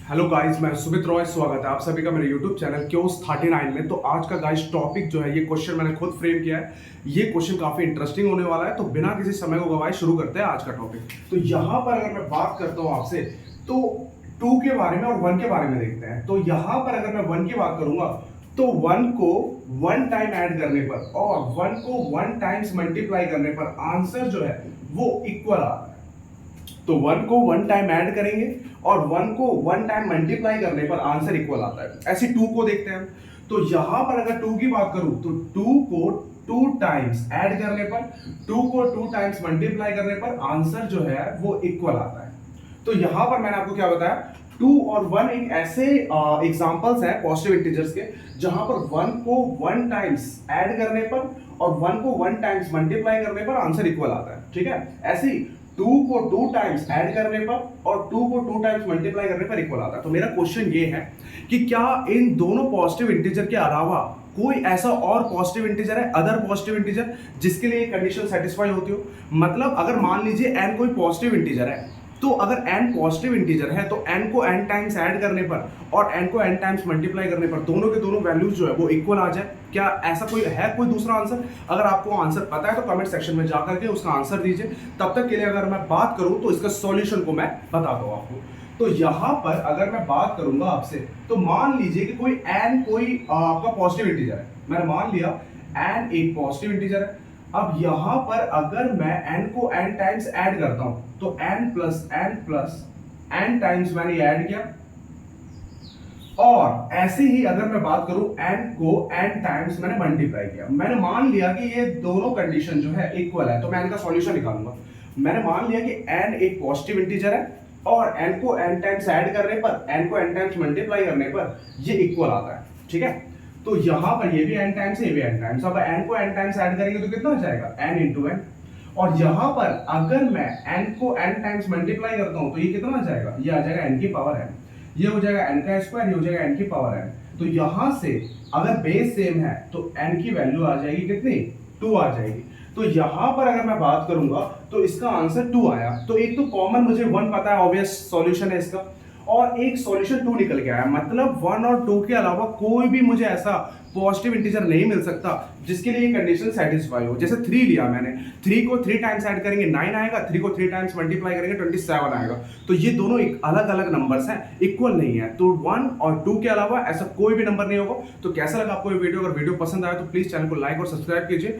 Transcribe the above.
Hello guys, मैं सुमित रॉय। स्वागत है आप सभी का मेरे यूट्यूब चैनल क्योस 39 में। तो आज का गाइस टॉपिक जो है, ये क्वेश्चन मैंने खुद फ्रेम किया है। ये क्वेश्चन काफी इंटरेस्टिंग होने वाला है, तो बिना किसी समय को गवाए शुरू करते हैं आज का टॉपिक। तो यहाँ पर अगर मैं बात करता हूँ आपसे, तो 2 के बारे में और 1 के बारे में देखते हैं। तो यहाँ पर अगर मैं 1 की बात करूंगा, तो 1 को 1 टाइम ऐड करने पर और 1 को 1 टाइम्स मल्टीप्लाई करने पर आंसर जो है वो इक्वल आता है। तो 1 को 1 टाइम ऐड करेंगे और 1 को 1 टाइम मल्टीप्लाई करने पर आंसर इक्वल आता है। ऐसे 2 को देखते हैं। तो यहां पर अगर 2 की बात करूं, तो 2 को 2 टाइम्स ऐड करने पर, 2 को 2 टाइम्स मल्टीप्लाई करने पर आंसर जो है वो इक्वल आता है। तो यहां पर मैंने आपको क्या बताया, 2 और 1 एक ऐसे एग्जांपल्स हैं पॉजिटिव इंटीजर्स के, जहां पर 1 को 1 टाइम्स ऐड करने पर और 1 को 1 टाइम्स मल्टीप्लाई करने पर आंसर इक्वल आता है। ठीक है, ऐसे ही 2 को 2 टाइम्स ऐड करने पर और 2 को 2 टाइम्स मल्टीप्लाई करने पर इक्वल आता है। तो मेरा क्वेश्चन ये है कि क्या इन दोनों पॉजिटिव इंटीजर के अलावा कोई ऐसा और पॉजिटिव इंटीजर है, अदर पॉजिटिव इंटीजर, जिसके लिए कंडीशन सेटिस्फाई होती हो। मतलब अगर मान लीजिए n कोई पॉजिटिव इंटीजर है, तो अगर n पॉजिटिव इंटीजर है तो n को n टाइम्स ऐड करने पर और n को n टाइम्स मल्टीप्लाई करने पर दोनों के दोनों वैल्यूज जो है वो इक्वल आ जाए। क्या ऐसा कोई है, कोई दूसरा आंसर? अगर आपको आंसर पता है तो कमेंट सेक्शन में जाकर के उसका आंसर दीजिए। तब तक के लिए अगर मैं बात करूं तो इसका सॉल्यूशन को मैं बताता हूं आपको। तो यहां पर अगर मैं बात करूंगा आपसे, तो मान लीजिए कि कोई n कोई आपका पॉजिटिव इंटीजर है। मैंने मान लिया n एक पॉजिटिव इंटीजर है। अब यहां पर अगर मैं n को n टाइम्स ऐड करता हूं, तो n प्लस n टाइम्स मैंने ऐड किया। और ऐसे ही अगर मैं बात करूं, n को n टाइम्स मैंने मल्टीप्लाई किया। मैंने मान लिया कि ये दोनों कंडीशन जो है इक्वल है, तो मैं इनका सॉल्यूशन निकालूंगा। मैंने मान लिया कि n एक पॉजिटिव इंटीजर है और n को n टाइम्स ऐड करने पर, n को n टाइम्स मल्टीप्लाई करने पर ये इक्वल आता है। ठीक है, तो यहां पर ये भी n टाइम्स है, ये भी n टाइम्स। अब n को n टाइम्स ऐड करेंगे तो कितना हो जाएगा, n इंटू n। और यहां पर अगर मैं n को n टाइम्स मल्टीप्लाई करता हूं, तो ये कितना आ जाएगा, ये आ जाएगा n की पावर n। ये हो जाएगा n का स्क्वायर, ये हो जाएगा n की पावर n। तो यहां से अगर बेस सेम है तो n की वैल्यू आ जाएगी कितनी, 2 आ जाएगी। तो यहां पर अगर मैं बात करूंगा तो इसका आंसर 2 आया। तो एक तो कॉमन मुझे 1 पता है, ऑब्वियस सॉल्यूशन है इसका, और एक सॉल्यूशन 2 निकल के आया। मतलब 1 और 2 के अलावा कोई भी मुझे ऐसा पॉजिटिव इंटीजर नहीं मिल सकता जिसके लिए ये कंडीशन सेटिस्फाई हो। जैसे 3 लिया मैंने, 3 को 3 टाइम्स ऐड करेंगे 9 आएगा, 3 को 3 टाइम्स मल्टीप्लाई करेंगे 27 आएगा। तो ये दोनों एक अलग अलग नंबर्स हैं, इक्वल नहीं है। तो 1 और 2 के अलावा ऐसा कोई भी नंबर नहीं होगा। तो कैसा लगा आपको ये वीडियो? अगर वीडियो पसंद आया तो प्लीज चैनल को लाइक और सब्सक्राइब कीजिए।